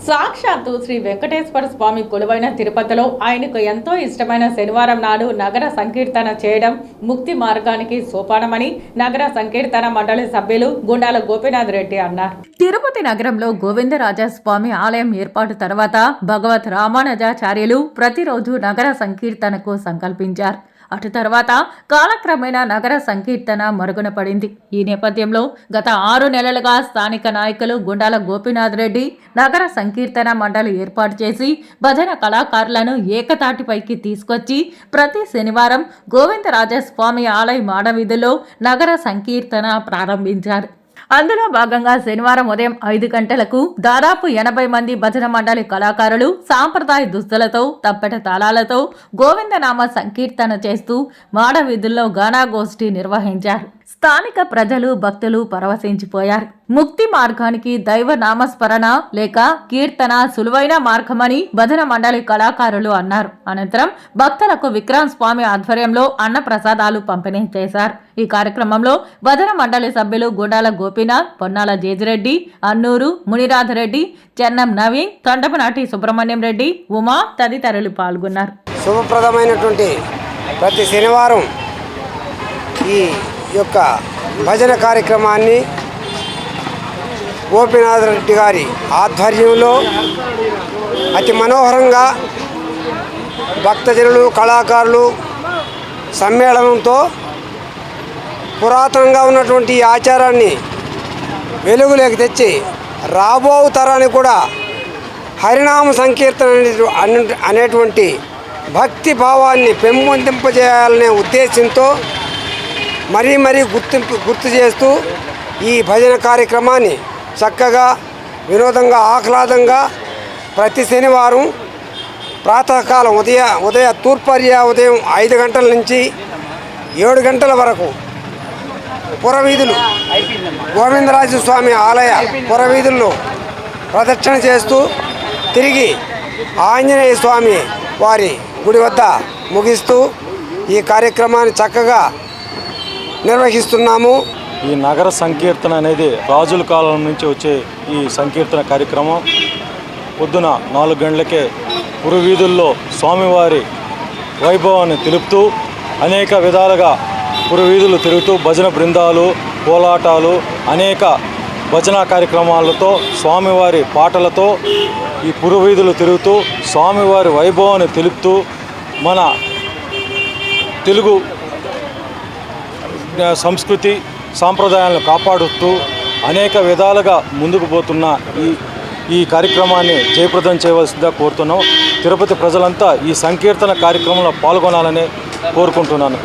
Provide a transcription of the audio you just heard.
సాక్షాత్తు శ్రీ వెంకటేశ్వర స్వామి కొలువైన తిరుపతిలో ఆయనకు ఎంతో ఇష్టమైన శనివారం నాడు నగర సంకీర్తన చేయడం ముక్తి మార్గానికి సోపానమని నగర సంకీర్తన మండలి సభ్యులు గుండాల గోపీనాథ్ రెడ్డి అన్నారు. తిరుపతి నగరంలో గోవిందరాజస్వామి ఆలయం ఏర్పాటు తర్వాత భగవత్ రామానుజాచార్యులు ప్రతిరోజు నగర సంకీర్తనకు సంకల్పించారు. అటు తర్వాత కాలక్రమేణా నగర సంకీర్తన మరుగున పడింది. ఈ నేపథ్యంలో గత 6 నెలలుగా స్థానిక నాయకులు గుండాల గోపీనాథ్ రెడ్డి నగర సంకీర్తన మండలి ఏర్పాటు చేసి భజన కళాకారులను ఏకతాటిపైకి తీసుకొచ్చి ప్రతి శనివారం గోవిందరాజస్వామి ఆలయ మాడవీధిలో నగర సంకీర్తన ప్రారంభించారు. అందులో భాగంగా శనివారం ఉదయం 5 గంటలకు దాదాపు 80 మంది భజన మండలి కళాకారులు సాంప్రదాయ దుస్తులతో తప్పెట తాళాలతో గోవిందనామ సంకీర్తన చేస్తూ మాడవీధుల్లో గానాగోష్ఠి నిర్వహించారు. స్థానిక ప్రజలు భక్తులు పరవశించిపోయారు. ముక్తి మార్గానికి దైవ నామస్మరణ లేక కీర్తన సులువైన మార్గమని భజన మండలి కళాకారులు అన్నారు. అనంతరం భక్తులకు విక్రాంత్ స్వామి ఆధ్వర్యంలో అన్న ప్రసాదాలు పంపిణీ చేశారు. ఈ కార్యక్రమంలో భజన మండలి సభ్యులు గుండాల గోపీనాథ్, పొన్నాల జేజిరెడ్డి, అన్నూరు మునిరాధరెడ్డి, చెన్నం నవీన్, తొండపనాటి సుబ్రహ్మణ్యం రెడ్డి, ఉమా తదితరులు పాల్గొన్నారు. శుభప్రదమైనటువంటి ప్రతి శనివారం ఈ యొక్క భజన కార్యక్రమాన్ని గోపీనాథ్ రెడ్డి గారి ఆధ్వర్యంలో అతి మనోహరంగా భక్తజనులు కళాకారులు సమ్మేళనంతో పురాతనంగా ఉన్నటువంటి ఈ ఆచారాన్ని వెలుగులోకి తెచ్చి రాబో తరానికి కూడా హరినామ సంకీర్తన అనేటువంటి భక్తి భావాన్ని పెంపొందింపజేయాలనే ఉద్దేశంతో మరీ గుర్తు చేస్తూ ఈ భజన కార్యక్రమాన్ని చక్కగా వినోదంగా ఆహ్లాదంగా ప్రతి శనివారం ప్రాతకాలం ఉదయ తూర్పర్య ఉదయం 5 గంటల నుంచి 7 గంటల వరకు పురవీధులు గోవిందరాజస్వామి ఆలయ పురవీధుల్లో ప్రదక్షిణ చేస్తూ తిరిగి ఆంజనేయ స్వామి వారి గుడి వద్ద ముగిస్తూ ఈ కార్యక్రమాన్ని చక్కగా నిర్వహిస్తున్నాము. ఈ నగర సంకీర్తన అనేది రాజుల కాలం నుంచి వచ్చే ఈ సంకీర్తన కార్యక్రమం పొద్దున 4 గంటలకే పురవీధుల్లో స్వామివారి వైభవాన్ని తెలుపుతూ అనేక విధాలుగా పురవీధులు తిరుగుతూ భజన బృందాలు, కోలాటాలు, అనేక భజన కార్యక్రమాలతో స్వామివారి పాటలతో ఈ పురవీధులు తిరుగుతూ స్వామివారి వైభవాన్ని తెలుపుతూ మన తెలుగు సంస్కృతి సాంప్రదాయాలను కాపాడుతూ అనేక విధాలుగా ముందుకు పోతున్న ఈ కార్యక్రమాన్ని జయప్రదం చేయవలసిందిగా కోరుతున్నాం. తిరుపతి ప్రజలంతా ఈ సంకీర్తన కార్యక్రమంలో పాల్గొనాలని కోరుకుంటున్నాను.